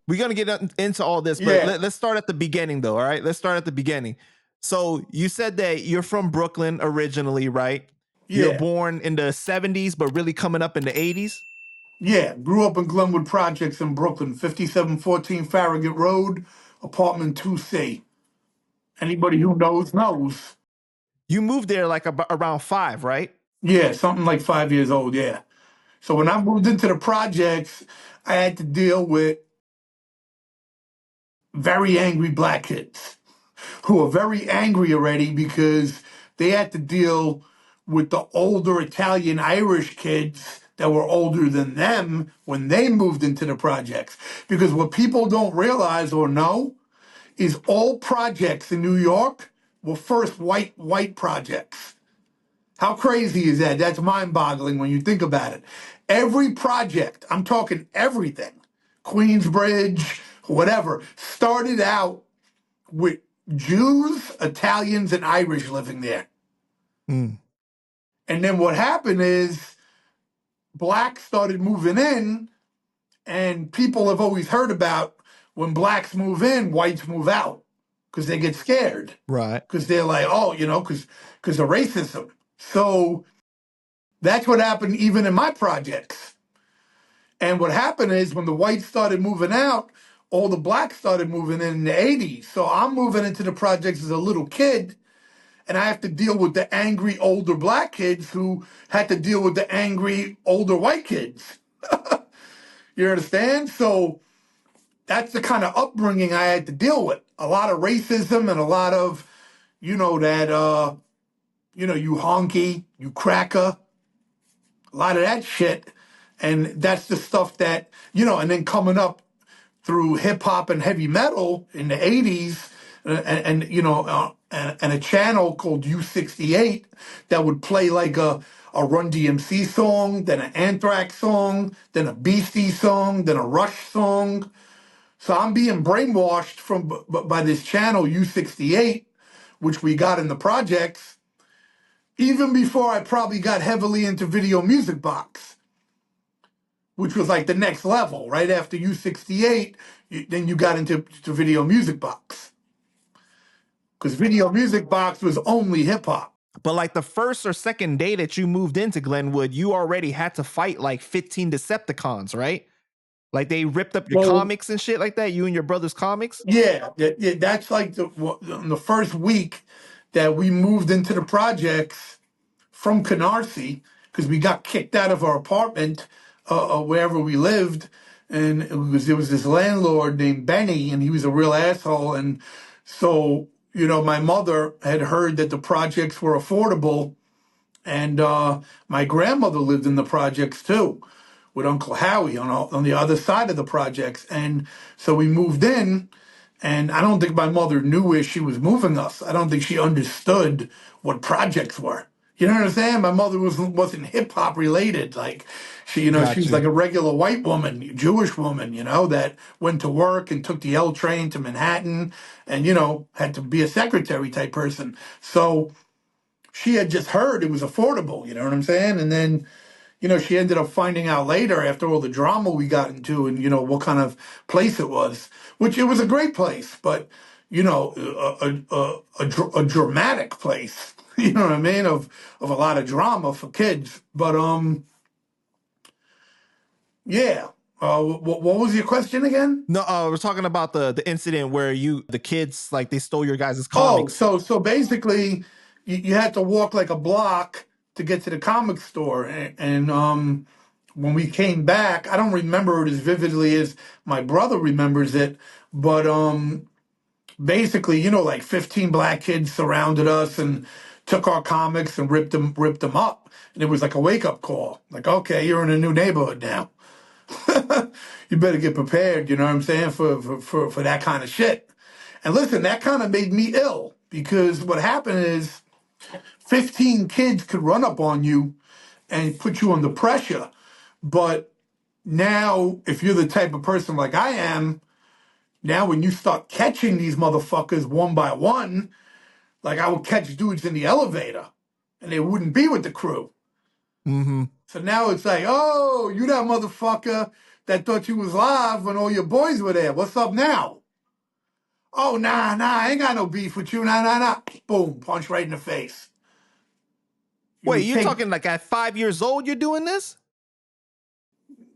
We're going to get into all this, but let's start at the beginning, though, all right? Let's start at the beginning. So you said that you're from Brooklyn originally, right? Yeah. You're born in the 70s, but really coming up in the 80s? Yeah, grew up in Glenwood Projects in Brooklyn, 5714 Farragut Road, apartment 2C. Anybody who knows, knows. You moved there like around 5, right? Yeah, something like 5 years old, yeah. So when I moved into the projects, I had to deal with very angry black kids who are very angry already because they had to deal with the older Italian Irish kids that were older than them when they moved into the projects. Because what people don't realize or know is all projects in New York were first white projects. How crazy is that? That's mind-boggling when you think about it. Every project, I'm talking everything, Queensbridge, whatever, started out with Jews, Italians, and Irish living there. Mm. And then what happened is blacks started moving in, and people have always heard about when blacks move in, whites move out because they get scared. Right. Because they're like, oh, because of racism. So that's what happened even in my projects. And what happened is when the whites started moving out, all the blacks started moving in the 80s. So I'm moving into the projects as a little kid, and I have to deal with the angry older black kids who had to deal with the angry older white kids. You understand? So that's the kind of upbringing I had to deal with. A lot of racism and a lot of, you honky, you cracker, a lot of that shit. And that's the stuff that, and then coming up through hip hop and heavy metal in the 80s and a channel called U68 that would play like a Run DMC song, then an Anthrax song, then a Beastie song, then a Rush song. So I'm being brainwashed by this channel U68, which we got in the projects, even before I probably got heavily into Video Music Box, which was like the next level. Right after U68, then you got into Video Music Box. Because Video Music Box was only hip hop. But like the first or second day that you moved into Glenwood, you already had to fight like 15 Decepticons, right? Like they ripped up your comics and shit like that, you and your brother's comics? Yeah, that's like the first week that we moved into the projects from Canarsie, because we got kicked out of our apartment wherever we lived. And there was this landlord named Benny, and he was a real asshole. And so, my mother had heard that the projects were affordable. And my grandmother lived in the projects too, with Uncle Howie on the other side of the projects. And so we moved in, and I don't think my mother knew where she was moving us. I don't think she understood what projects were. You know what I'm saying? My mother wasn't hip hop related. Like she was like a regular white woman, Jewish woman, that went to work and took the L train to Manhattan and, had to be a secretary type person. So she had just heard it was affordable, you know what I'm saying? And then, she ended up finding out later after all the drama we got into and, what kind of place it was, which it was a great place, but, a dramatic place, you know what I mean? Of a lot of drama for kids. But, yeah. What was your question again? No, we're talking about the incident where the kids, like they stole your guys' comics. Oh, so basically you had to walk like a block to get to the comic store. And when we came back, I don't remember it as vividly as my brother remembers it, but basically, like 15 black kids surrounded us and took our comics and ripped them up. And it was like a wake-up call. Like, okay, you're in a new neighborhood now. You better get prepared, you know what I'm saying, for that kind of shit. And listen, that kind of made me ill because what happened is 15 kids could run up on you and put you under pressure. But now, if you're the type of person like I am, now when you start catching these motherfuckers one by one, like I would catch dudes in the elevator and they wouldn't be with the crew. Mm-hmm. So now it's like, oh, you that motherfucker. that thought you was live when all your boys were there. What's up now? Oh, nah, I ain't got no beef with you. Nah. Boom, punch right in the face. You Wait, would you're take, talking like at 5 years old you're doing this?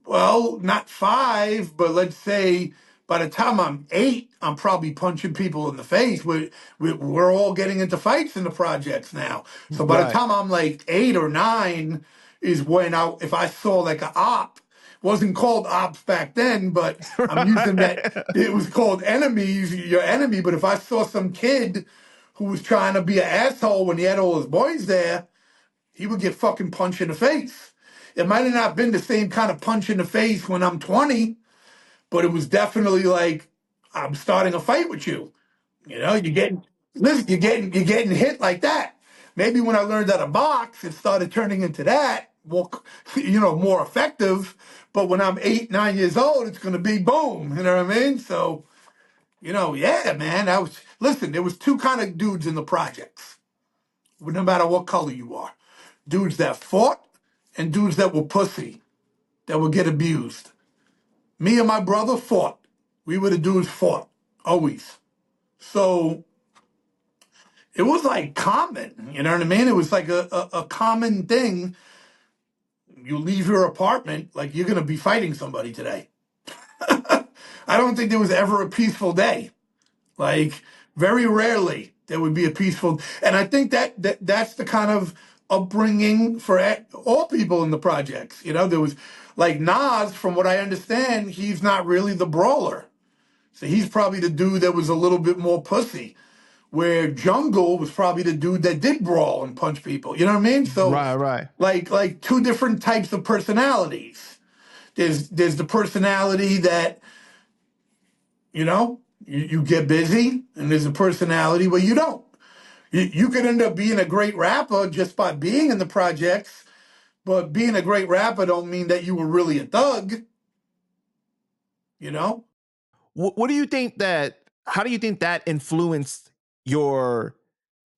well, not 5, but let's say by the time I'm 8, I'm probably punching people in the face. We're all getting into fights in the projects now. So by the Right. time I'm like 8 or 9 is when if I saw like an op, wasn't called ops back then, but I'm using that. Right. It was called enemies, your enemy. But if I saw some kid who was trying to be an asshole when he had all his boys there, he would get fucking punched in the face. It might have not been the same kind of punch in the face when I'm 20, but it was definitely like, I'm starting a fight with you. You know, you're getting hit like that. Maybe when I learned how to box, it started turning into that more, more effective. But when I'm 8, 9 years old, it's going to be boom. You know what I mean? So, yeah, man. Listen. There was two kind of dudes in the projects. No matter what color you are, dudes that fought and dudes that were pussy, that would get abused. Me and my brother fought. We were the dudes fought always. So it was like common, you know what I mean? It was like a common thing. You leave your apartment, like you're gonna be fighting somebody today. I don't think there was ever a peaceful day. Like very rarely there would be a peaceful, and I think that's the kind of upbringing for all people in the projects. There was like Nas, from what I understand, he's not really the brawler. So he's probably the dude that was a little bit more pussy. Where Jungle was probably the dude that did brawl and punch people. You know what I mean? So Right. like two different types of personalities. There's the personality that, you get busy, and there's a personality where you don't. You could end up being a great rapper just by being in the projects, but being a great rapper don't mean that you were really a thug, you know? What do you think that? How do you think that influenced your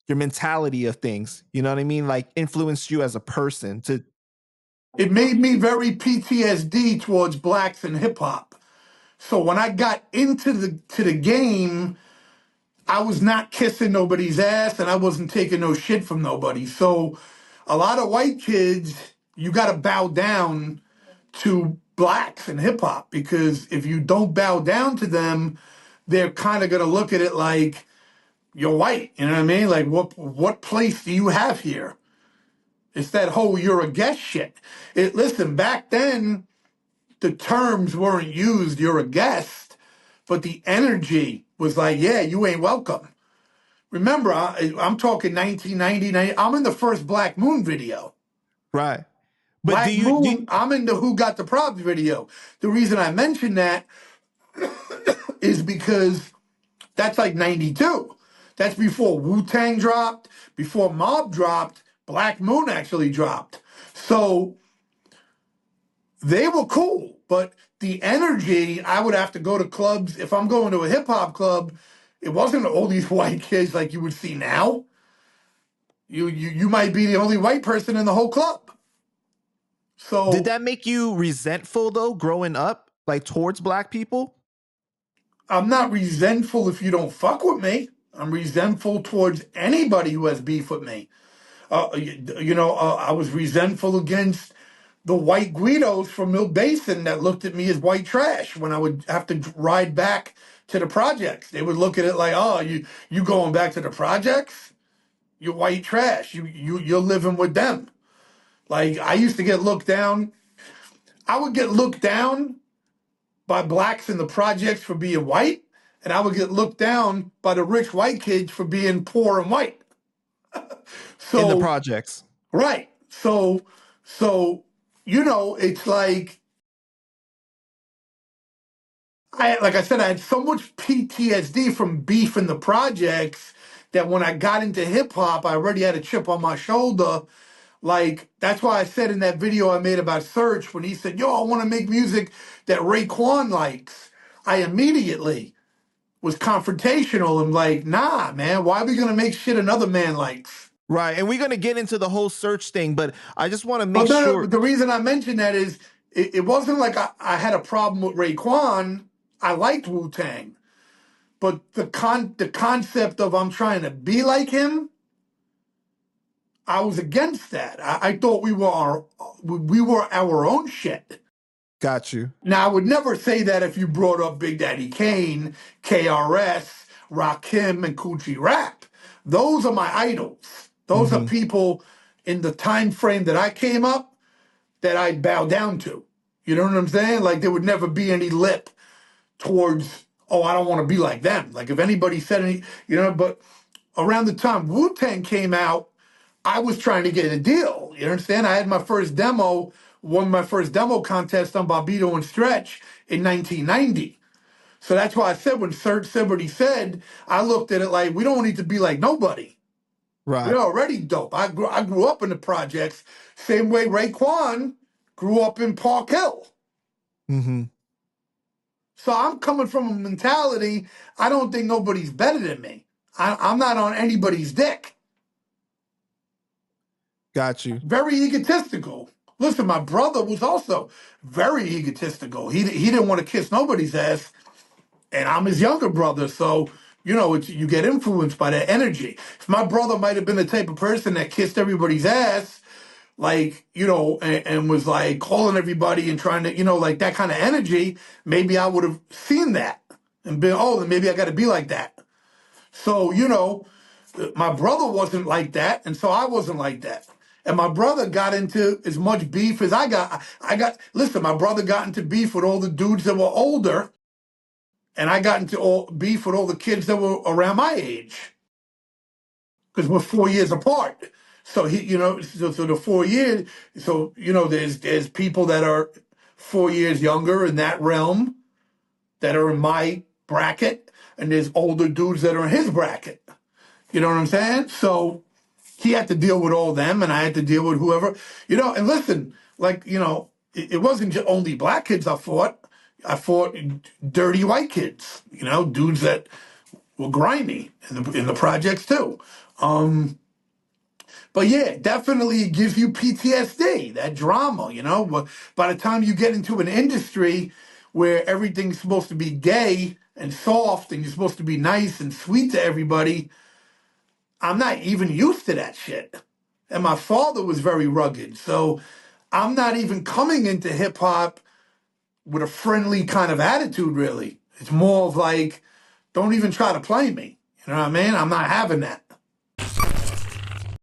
mentality of things? You know what I mean? Like influenced you as a person to. It made me very PTSD towards blacks and hip hop. So when I got into the game, I was not kissing nobody's ass and I wasn't taking no shit from nobody. So a lot of white kids, you got to bow down to blacks and hip hop, because if you don't bow down to them, they're kind of going to look at it like you're white. You know what I mean? Like what place do you have here? It's that whole you're a guest shit. Listen, back then the terms weren't used, you're a guest, but the energy was like, yeah, you ain't welcome. Remember, I'm talking 1999. I'm in the first Black Moon video. Right. But Black Moon, I'm in the Who Got the Props video. The reason I mention that is because that's like 92. That's before Wu-Tang dropped, before Mob dropped, Black Moon actually dropped. So they were cool, but the energy, I would have to go to clubs. If I'm going to a hip hop club, it wasn't all these white kids like you would see now. You might be the only white person in the whole club. did So that make you resentful though, growing up, like towards black people? I'm not resentful if you don't fuck with me. I'm resentful towards anybody who has beef with me. I was resentful against the white Guidos from Mill Basin that looked at me as white trash when I would have to ride back to the projects. They would look at it like, "Oh, you going back to the projects? You're white trash. You're living with them." Like I used to get looked down. I would get looked down by blacks in the projects for being white, and I would get looked down by the rich white kids for being poor and white. In the So projects. right. So it's like like I said, I had so much PTSD from beef in the projects that when I got into hip hop, I already had a chip on my shoulder. Like that's why I said in that video I made about Search, when he said, "Yo, I want to make music that Raekwon likes," I immediately was confrontational and like, "Nah, man, why are we gonna make shit another man likes?" Right. And we're going to get into the whole Search thing, but I just want to Well, make no, sure. the reason I mention that is it wasn't like I had a problem with Raekwon. I liked Wu-Tang. But the concept of I'm trying to be like him, I was against that. I thought we were our own shit. Got you. Now I would never say that if you brought up Big Daddy Kane, KRS, Rakim, and Coogee Rap. Those are my idols. Those are Mm-hmm. people in the time frame that I came up that I'd bow down to. You know what I'm saying? Like there would never be any lip towards, oh, I don't want to be like them. Like if anybody said any, but around the time Wu-Tang came out, I was trying to get a deal. You understand? I had my first demo, won my first demo contest on Bobito and Stretch in 1990. So that's why I said when Serge said what he said, I looked at it like, we don't need to be like nobody. Right. We're already dope. I grew up in the projects, same way Raekwon grew up in Park Hill. Mm-hmm. So I'm coming from a mentality, I don't think nobody's better than me. I'm not on anybody's dick. Got you. Very egotistical. Listen, my brother was also very egotistical. He didn't want to kiss nobody's ass, and I'm his younger brother, so you get influenced by that energy. If my brother might have been the type of person that kissed everybody's ass, like and was like calling everybody and trying to like that kind of energy, maybe I would have seen that and been, oh, then maybe I got to be like that. So my brother wasn't like that, and so I wasn't like that. And my brother got into as much beef as I got. Listen, my brother got into beef with all the dudes that were older, and I got into beef with all the kids that were around my age, because we're 4 years apart. So so the 4 years, so there's people that are 4 years younger in that realm that are in my bracket, and there's older dudes that are in his bracket. You know what I'm saying? So he had to deal with all them, and I had to deal with whoever. And listen, like, it wasn't just only black kids I fought. I fought dirty white kids, dudes that were grimy in the projects too. But yeah, definitely it gives you PTSD, that drama, But by the time you get into an industry where everything's supposed to be gay and soft and you're supposed to be nice and sweet to everybody, I'm not even used to that shit. And my father was very rugged. So I'm not even coming into hip hop with a friendly kind of attitude, really. It's more of like, don't even try to play me. You know what I mean? I'm not having that.